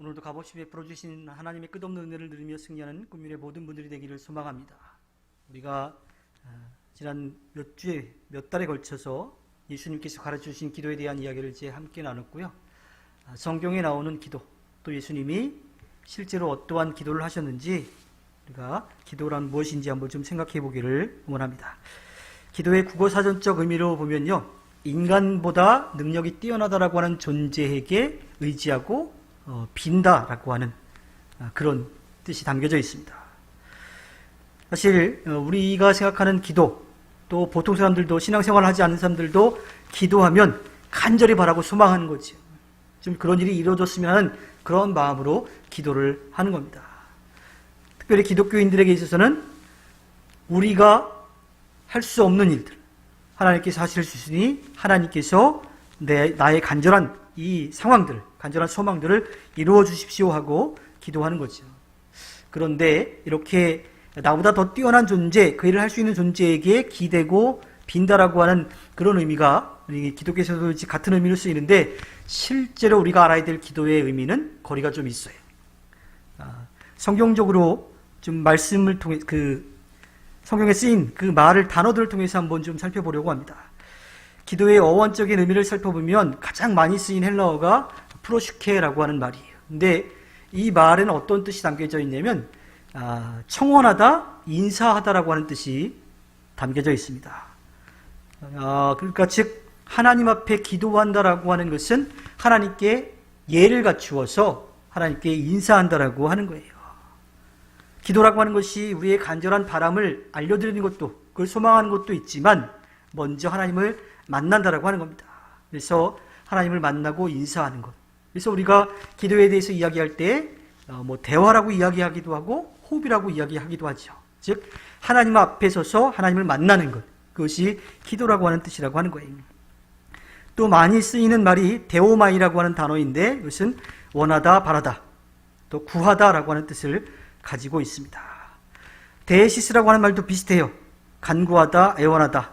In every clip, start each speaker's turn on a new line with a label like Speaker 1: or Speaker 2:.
Speaker 1: 오늘도 값없이 베풀어 주신 하나님의 끝없는 은혜를 누리며 승리하는 꿈밀의 모든 분들이 되기를 소망합니다. 우리가 지난 몇 달에 걸쳐서 예수님께서 가르쳐주신 기도에 대한 이야기를 이제 함께 나눴고요. 성경에 나오는 기도, 또 예수님이 실제로 어떠한 기도를 하셨는지 우리가 기도란 무엇인지 한번 좀 생각해 보기를 원합니다. 기도의 국어사전적 의미로 보면요, 인간보다 능력이 뛰어나다라고 하는 존재에게 의지하고 빈다라고 하는 그런 뜻이 담겨져 있습니다. 사실 우리가 생각하는 기도, 또 보통 사람들도, 신앙생활을 하지 않는 사람들도 기도하면 간절히 바라고 소망하는 거죠. 좀 그런 일이 이루어졌으면 하는 그런 마음으로 기도를 하는 겁니다. 특별히 기독교인들에게 있어서는 우리가 할 수 없는 일들, 하나님께서 하실 수 있으니 하나님께서 나의 간절한 이 상황들, 간절한 소망들을 이루어 주십시오 하고 기도하는 거죠. 그런데 이렇게 나보다 더 뛰어난 존재, 그 일을 할 수 있는 존재에게 기대고 빈다라고 하는 그런 의미가 우리 기독교에서도 같은 의미로 쓰이는데, 실제로 우리가 알아야 될 기도의 의미는 거리가 좀 있어요. 성경적으로 좀 말씀을 통해 성경에 쓰인 그 말을, 단어들을 통해서 한번 좀 살펴보려고 합니다. 기도의 어원적인 의미를 살펴보면 가장 많이 쓰인 헬라어가 프로슈케라고 하는 말이에요. 근데 이 말에는 어떤 뜻이 담겨져 있냐면 청원하다, 인사하다라고 하는 뜻이 담겨져 있습니다. 그러니까 즉 하나님 앞에 기도한다라고 하는 것은 하나님께 예를 갖추어서 하나님께 인사한다라고 하는 거예요. 기도라고 하는 것이 우리의 간절한 바람을 알려드리는 것도, 그걸 소망하는 것도 있지만 먼저 하나님을 만난다라고 하는 겁니다. 그래서 하나님을 만나고 인사하는 것. 그래서 우리가 기도에 대해서 이야기할 때 대화라고 이야기하기도 하고 호흡이라고 이야기하기도 하죠. 즉 하나님 앞에 서서 하나님을 만나는 것, 그것이 기도라고 하는 뜻이라고 하는 거예요. 또 많이 쓰이는 말이 데오마이라고 하는 단어인데, 이것은 원하다, 바라다, 또 구하다라고 하는 뜻을 가지고 있습니다. 데시스라고 하는 말도 비슷해요. 간구하다, 애원하다.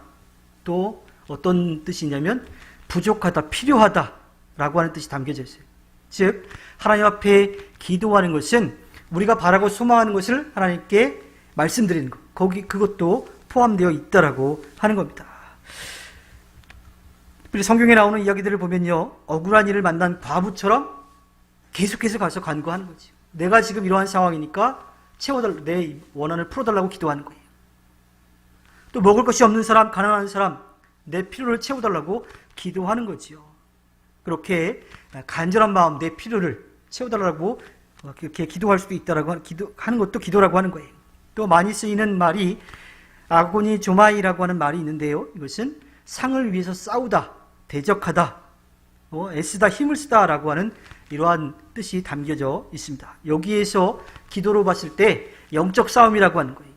Speaker 1: 또 어떤 뜻이냐면 부족하다, 필요하다라고 하는 뜻이 담겨져 있어요. 즉 하나님 앞에 기도하는 것은 우리가 바라고 소망하는 것을 하나님께 말씀드리는 것, 그것도 포함되어 있다라고 하는 겁니다. 특별히 성경에 나오는 이야기들을 보면요, 억울한 일을 만난 과부처럼 계속해서 가서 간구하는 거죠. 내가 지금 이러한 상황이니까 내 원한을 풀어달라고 기도하는 거예요. 또 먹을 것이 없는 사람, 가난한 사람, 내 필요를 채워달라고 기도하는 거지요. 그렇게 간절한 마음, 내 필요를 채워달라고 그렇게 기도할 수도 있다라고 하는 것도 기도라고 하는 거예요. 또 많이 쓰이는 말이 아고니 조마이라고 하는 말이 있는데요, 이것은 상을 위해서 싸우다, 대적하다, 애쓰다, 힘을 쓰다라고 하는 이러한 뜻이 담겨져 있습니다. 여기에서 기도로 봤을 때 영적 싸움이라고 하는 거예요.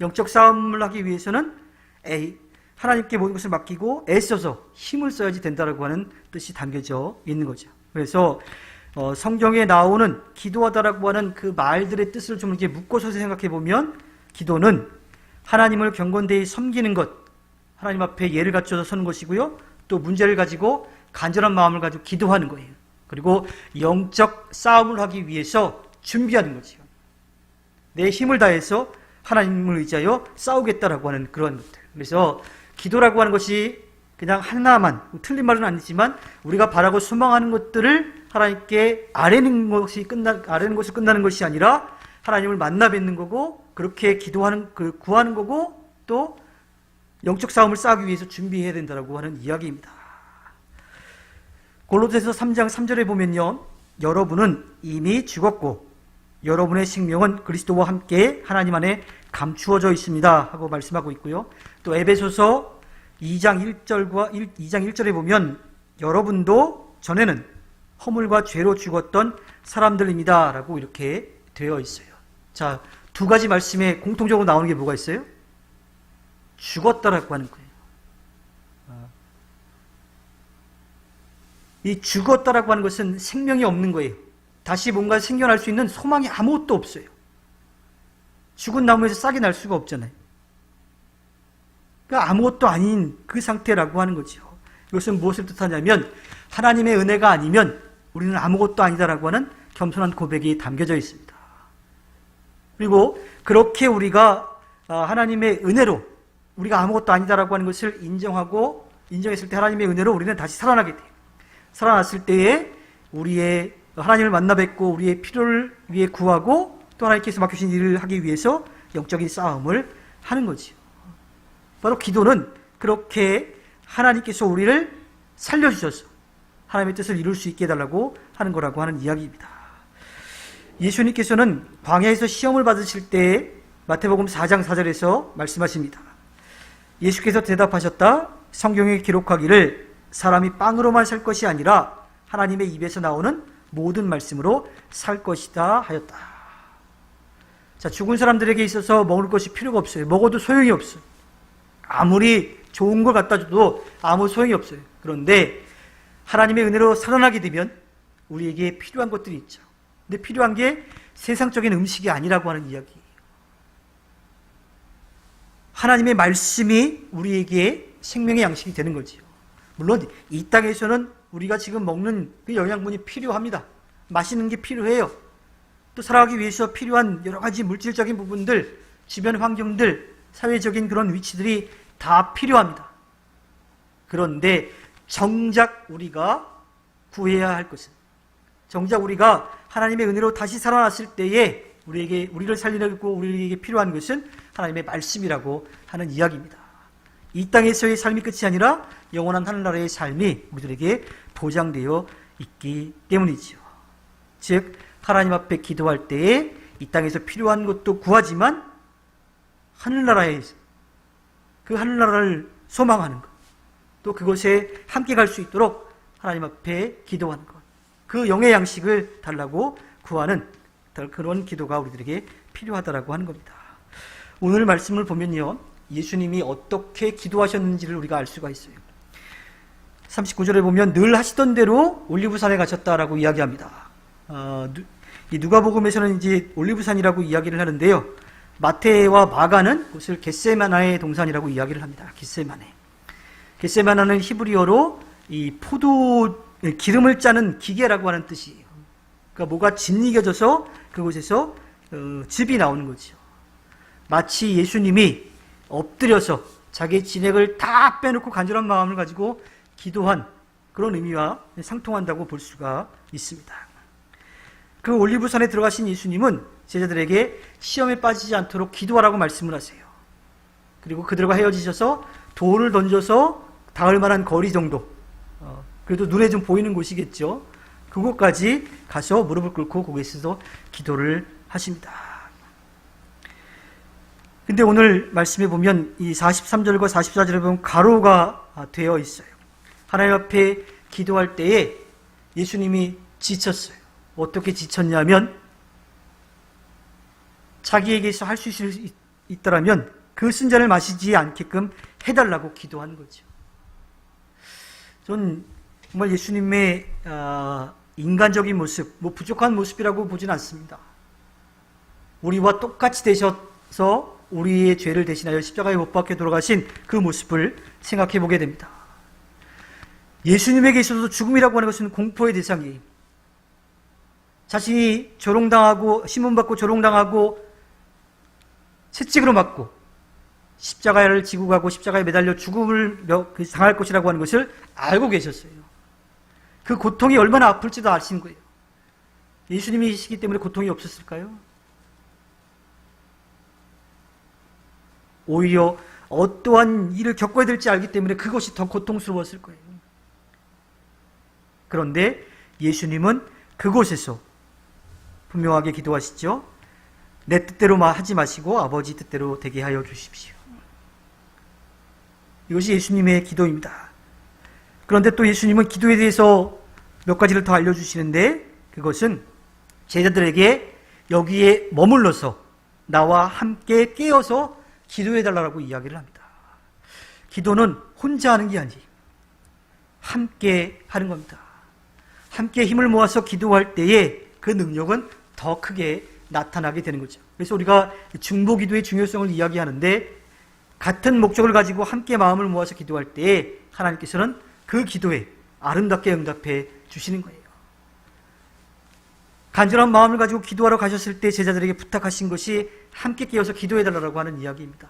Speaker 1: 영적 싸움을 하기 위해서는 하나님께 모든 것을 맡기고 애써서 힘을 써야지 된다라고 하는 뜻이 담겨져 있는 거죠. 그래서 성경에 나오는 기도하다라고 하는 그 말들의 뜻을 좀 이렇게 묶어서 생각해 보면, 기도는 하나님을 경건되이 섬기는 것, 하나님 앞에 예를 갖춰서 서는 것이고요, 또 문제를 가지고 간절한 마음을 가지고 기도하는 거예요. 그리고 영적 싸움을 하기 위해서 준비하는 거죠. 내 힘을 다해서 하나님을 의지하여 싸우겠다라고 하는 그런 것들. 그래서 기도라고 하는 것이 그냥 하나만, 틀린 말은 아니지만 우리가 바라고 소망하는 것들을 하나님께 아뢰는 것이 끝나는 것이 아니라 하나님을 만나 뵙는 거고, 그렇게 구하는 거고, 또 영적 싸움을 싸우기 위해서 준비해야 된다라고 하는 이야기입니다. 골로새서 3장 3절에 보면요, 여러분은 이미 죽었고 여러분의 생명은 그리스도와 함께 하나님 안에 감추어져 있습니다 하고 말씀하고 있고요. 또 에베소서 2장 1절에 보면 여러분도 전에는 허물과 죄로 죽었던 사람들입니다 라고 이렇게 되어 있어요. 자, 두 가지 말씀에 공통적으로 나오는 게 뭐가 있어요? 죽었다라고 하는 거예요. 이 죽었다라고 하는 것은 생명이 없는 거예요. 다시 뭔가 생겨날 수 있는 소망이 아무것도 없어요. 죽은 나무에서 싹이 날 수가 없잖아요. 그러니까 아무것도 아닌 그 상태라고 하는 거죠. 이것은 무엇을 뜻하냐면 하나님의 은혜가 아니면 우리는 아무것도 아니다라고 하는 겸손한 고백이 담겨져 있습니다. 그리고 그렇게 우리가 하나님의 은혜로 우리가 아무것도 아니다라고 하는 것을 인정했을 때 하나님의 은혜로 우리는 다시 살아나게 돼요. 살아났을 때에 우리의 하나님을 만나 뵙고 우리의 필요를 위해 구하고 또 하나님께서 맡겨주신 일을 하기 위해서 영적인 싸움을 하는 거지요. 바로 기도는 그렇게 하나님께서 우리를 살려주셔서 하나님의 뜻을 이룰 수 있게 해달라고 하는 거라고 하는 이야기입니다. 예수님께서는 광야에서 시험을 받으실 때 마태복음 4장 4절에서 말씀하십니다. 예수께서 대답하셨다. 성경에 기록하기를 사람이 빵으로만 살 것이 아니라 하나님의 입에서 나오는 모든 말씀으로 살 것이다 하였다. 자, 죽은 사람들에게 있어서 먹을 것이 필요가 없어요. 먹어도 소용이 없어요. 아무리 좋은 걸 갖다 줘도 아무 소용이 없어요. 그런데 하나님의 은혜로 살아나게 되면 우리에게 필요한 것들이 있죠. 근데 필요한 게 세상적인 음식이 아니라고 하는 이야기예요. 하나님의 말씀이 우리에게 생명의 양식이 되는 거지요. 물론 이 땅에서는 우리가 지금 먹는 그 영양분이 필요합니다. 마시는 게 필요해요. 또 살아가기 위해서 필요한 여러 가지 물질적인 부분들, 주변 환경들, 사회적인 그런 위치들이 다 필요합니다. 그런데 정작 우리가 구해야 할 것은, 정작 우리가 하나님의 은혜로 다시 살아났을 때에 우리를 살리고 우리에게 필요한 것은 하나님의 말씀이라고 하는 이야기입니다. 이 땅에서의 삶이 끝이 아니라 영원한 하늘나라의 삶이 우리들에게 보장되어 있기 때문이지요. 즉 하나님 앞에 기도할 때에 이 땅에서 필요한 것도 구하지만 하늘나라에서 그 하늘나라를 소망하는 것, 또 그것에 함께 갈 수 있도록 하나님 앞에 기도하는 것, 그 영의 양식을 달라고 구하는 그런 기도가 우리들에게 필요하다라고 하는 겁니다. 오늘 말씀을 보면요, 예수님이 어떻게 기도하셨는지를 우리가 알 수가 있어요. 39절에 보면 늘 하시던 대로 올리브산에 가셨다라고 이야기합니다. 이 누가복음에서는 이제 올리브산이라고 이야기를 하는데요, 마태와 마가는 그것을 겟세마나의 동산이라고 이야기를 합니다. 겟세마네. 겟세마나는 히브리어로 이 포도 기름을 짜는 기계라고 하는 뜻이에요. 그러니까 뭐가 짓이겨져서 그곳에서 즙이 나오는 거죠. 마치 예수님이 엎드려서 자기의 진액을 다 빼놓고 간절한 마음을 가지고 기도한 그런 의미와 상통한다고 볼 수가 있습니다. 그 올리브산에 들어가신 예수님은 제자들에게 시험에 빠지지 않도록 기도하라고 말씀을 하세요. 그리고 그들과 헤어지셔서 돌을 던져서 닿을 만한 거리 정도, 그래도 눈에 좀 보이는 곳이겠죠. 그곳까지 가서 무릎을 꿇고 거기에서 기도를 하십니다. 근데 오늘 말씀에 보면 이 43절과 44절에 보면 가로가 되어 있어요. 하나님 앞에 기도할 때에 예수님이 지쳤어요. 어떻게 지쳤냐면 자기에게서 할 수 있다라면 그 쓴잔을 마시지 않게끔 해달라고 기도하는 거죠. 전 정말 예수님의 인간적인 모습, 부족한 모습이라고 보진 않습니다. 우리와 똑같이 되셔서 우리의 죄를 대신하여 십자가에 못 박혀 돌아가신 그 모습을 생각해 보게 됩니다. 예수님에게 있어서 죽음이라고 하는 것은 공포의 대상이에요. 자신이 조롱당하고 신문받고 조롱당하고 채찍으로 맞고 십자가를 지고 가고 십자가에 매달려 죽음을 당할 것이라고 하는 것을 알고 계셨어요. 그 고통이 얼마나 아플지도 아시는 거예요. 예수님이시기 때문에 고통이 없었을까요? 오히려 어떠한 일을 겪어야 될지 알기 때문에 그것이 더 고통스러웠을 거예요. 그런데 예수님은 그곳에서 분명하게 기도하시죠. 내 뜻대로 하지 마시고 아버지 뜻대로 되게 하여 주십시오. 이것이 예수님의 기도입니다. 그런데 또 예수님은 기도에 대해서 몇 가지를 더 알려주시는데, 그것은 제자들에게 여기에 머물러서 나와 함께 깨어서 기도해달라고 이야기를 합니다. 기도는 혼자 하는 게 아니에요. 함께 하는 겁니다. 함께 힘을 모아서 기도할 때에 그 능력은 더 크게 나타나게 되는 거죠. 그래서 우리가 중보기도의 중요성을 이야기하는데, 같은 목적을 가지고 함께 마음을 모아서 기도할 때에 하나님께서는 그 기도에 아름답게 응답해 주시는 거예요. 간절한 마음을 가지고 기도하러 가셨을 때 제자들에게 부탁하신 것이 함께 깨어서 기도해달라고 하는 이야기입니다.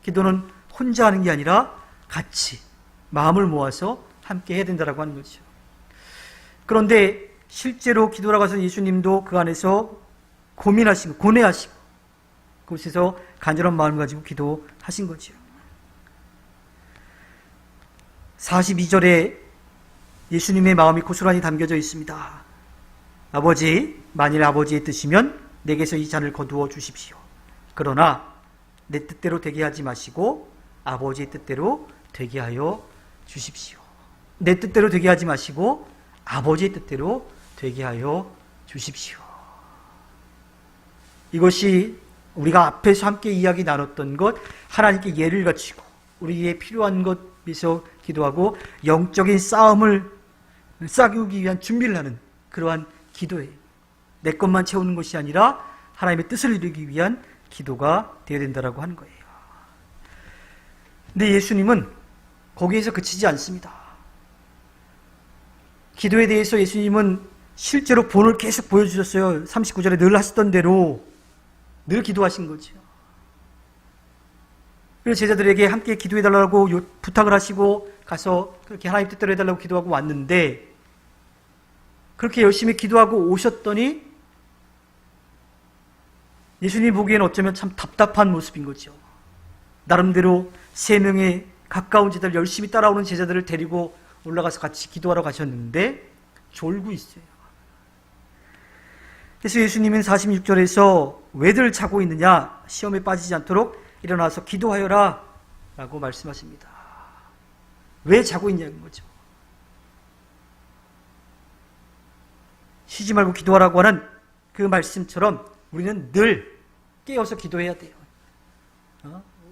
Speaker 1: 기도는 혼자 하는 게 아니라 같이 마음을 모아서 함께 해야 된다고 하는 거죠. 그런데 실제로 기도하러 가서 예수님도 그 안에서 고민하시고 고뇌하시고 그곳에서 간절한 마음을 가지고 기도하신 거죠. 42절에 예수님의 마음이 고스란히 담겨져 있습니다. 아버지, 만일 아버지의 뜻이면 내게서 이 잔을 거두어 주십시오. 그러나 내 뜻대로 되게 하지 마시고 아버지의 뜻대로 되게 하여 주십시오. 내 뜻대로 되게 하지 마시고 아버지의 뜻대로 되게 하여 주십시오. 이것이 우리가 앞에서 함께 이야기 나눴던 것, 하나님께 예를 갖추고 우리의 필요한 것 위해서 기도하고 영적인 싸움을 싸우기 위한 준비를 하는 그러한 기도예요. 내 것만 채우는 것이 아니라 하나님의 뜻을 이루기 위한 기도가 되어야 된다고 하는 거예요. 근데 예수님은 거기에서 그치지 않습니다. 기도에 대해서 예수님은 실제로 본을 계속 보여주셨어요. 39절에 늘 하시던 대로 늘 기도하신 거죠. 그래서 제자들에게 함께 기도해달라고 부탁을 하시고 가서 그렇게 하나님 뜻대로 해달라고 기도하고 왔는데 그렇게 열심히 기도하고 오셨더니 예수님이 보기에는 어쩌면 참 답답한 모습인 거죠. 나름대로 3명의 가까운 제자들 열심히 따라오는 제자들을 데리고 올라가서 같이 기도하러 가셨는데 졸고 있어요. 그래서 예수님은 46절에서 왜들 자고 있느냐, 시험에 빠지지 않도록 일어나서 기도하여라 라고 말씀하십니다. 왜 자고 있냐는 거죠. 쉬지 말고 기도하라고 하는 그 말씀처럼 우리는 늘 깨어서 기도해야 돼요.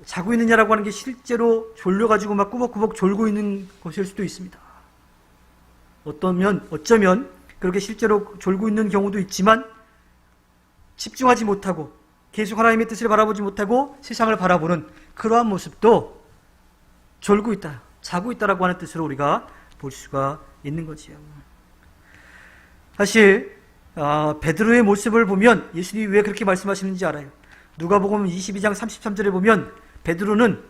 Speaker 1: 자고 있느냐라고 하는 게 실제로 졸려가지고 막 꾸벅꾸벅 졸고 있는 것일 수도 있습니다. 어쩌면 그렇게 실제로 졸고 있는 경우도 있지만 집중하지 못하고 계속 하나님의 뜻을 바라보지 못하고 세상을 바라보는 그러한 모습도 졸고 있다, 자고 있다라고 하는 뜻으로 우리가 볼 수가 있는 거지요. 사실 베드로의 모습을 보면 예수님이 왜 그렇게 말씀하시는지 알아요. 누가복음 22장 33절에 보면 베드로는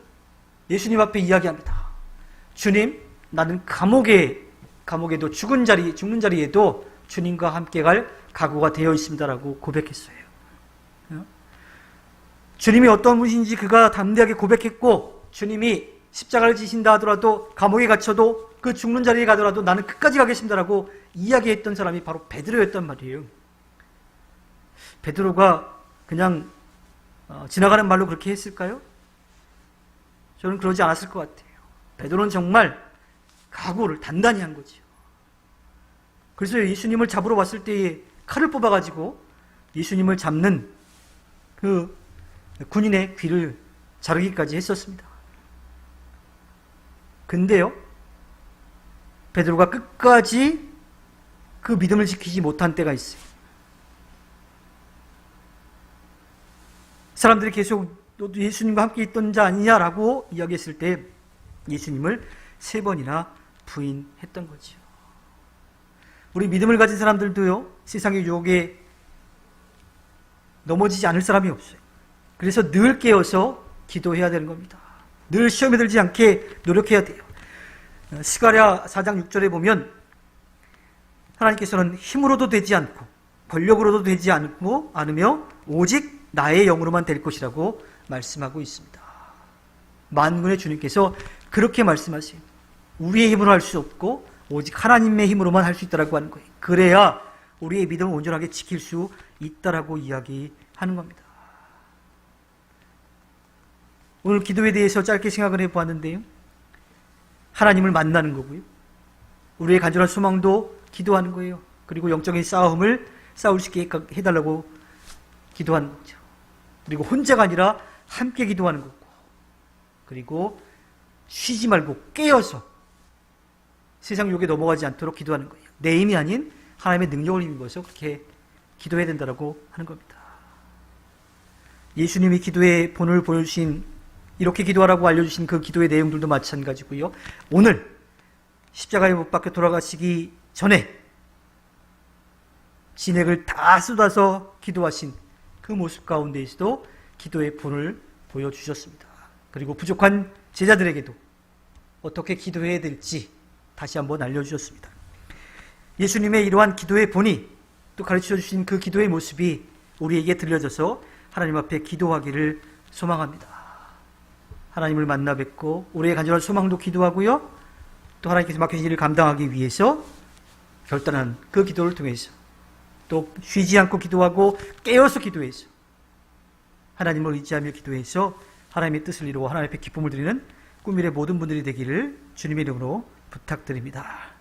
Speaker 1: 예수님 앞에 이야기합니다. 주님, 나는 감옥에도 죽는 자리에도 주님과 함께 갈 각오가 되어 있습니다라고 고백했어요. 주님이 어떤 분인지 그가 담대하게 고백했고 주님이 십자가를 지신다 하더라도 감옥에 갇혀도 그 죽는 자리에 가더라도 나는 끝까지 가겠습니다라고 이야기했던 사람이 바로 베드로였단 말이에요. 베드로가 그냥 지나가는 말로 그렇게 했을까요? 저는 그러지 않았을 것 같아요. 베드로는 정말 각오를 단단히 한 거죠. 그래서 예수님을 잡으러 왔을 때에 칼을 뽑아가지고 예수님을 잡는 그 군인의 귀를 자르기까지 했었습니다. 근데요, 베드로가 끝까지 그 믿음을 지키지 못한 때가 있어요. 사람들이 계속 너도 예수님과 함께 있던 자 아니냐라고 이야기했을 때 예수님을 3번이나 부인했던 거죠. 우리 믿음을 가진 사람들도요, 세상의 유혹에 넘어지지 않을 사람이 없어요. 그래서 늘 깨어서 기도해야 되는 겁니다. 늘 시험에 들지 않게 노력해야 돼요. 스가랴 4장 6절에 보면 하나님께서는 힘으로도 되지 않고 권력으로도 되지 않으며 오직 나의 영으로만 될 것이라고 말씀하고 있습니다. 만군의 주님께서 그렇게 말씀하세요. 우리의 힘으로 할 수 없고 오직 하나님의 힘으로만 할 수 있다라고 하는 거예요. 그래야 우리의 믿음을 온전하게 지킬 수 있다라고 이야기하는 겁니다. 오늘 기도에 대해서 짧게 생각을 해보았는데요. 하나님을 만나는 거고요. 우리의 간절한 소망도 기도하는 거예요. 그리고 영적인 싸움을 싸울 수 있게 해달라고 기도하는 거죠. 그리고 혼자가 아니라 함께 기도하는 거고, 그리고 쉬지 말고 깨어서 세상 욕에 넘어가지 않도록 기도하는 거예요. 내 힘이 아닌 하나님의 능력을 힘입어서 그렇게 기도해야 된다고 하는 겁니다. 예수님이 기도의 본을 보여주신, 이렇게 기도하라고 알려주신 그 기도의 내용들도 마찬가지고요. 오늘 십자가에 못 박혀 돌아가시기 전에 진액을 다 쏟아서 기도하신 그 모습 가운데에서도 기도의 본을 보여주셨습니다. 그리고 부족한 제자들에게도 어떻게 기도해야 될지 다시 한번 알려주셨습니다. 예수님의 이러한 기도의 본이 또 가르쳐 주신 그 기도의 모습이 우리에게 들려져서 하나님 앞에 기도하기를 소망합니다. 하나님을 만나 뵙고 우리의 간절한 소망도 기도하고요. 또 하나님께서 맡겨진 일을 감당하기 위해서 결단한 그 기도를 통해서 또 쉬지 않고 기도하고 깨어서 기도해서 하나님을 의지하며 기도해서 하나님의 뜻을 이루어 하나님 앞에 기쁨을 드리는 꿈일의 모든 분들이 되기를 주님의 이름으로 부탁드립니다.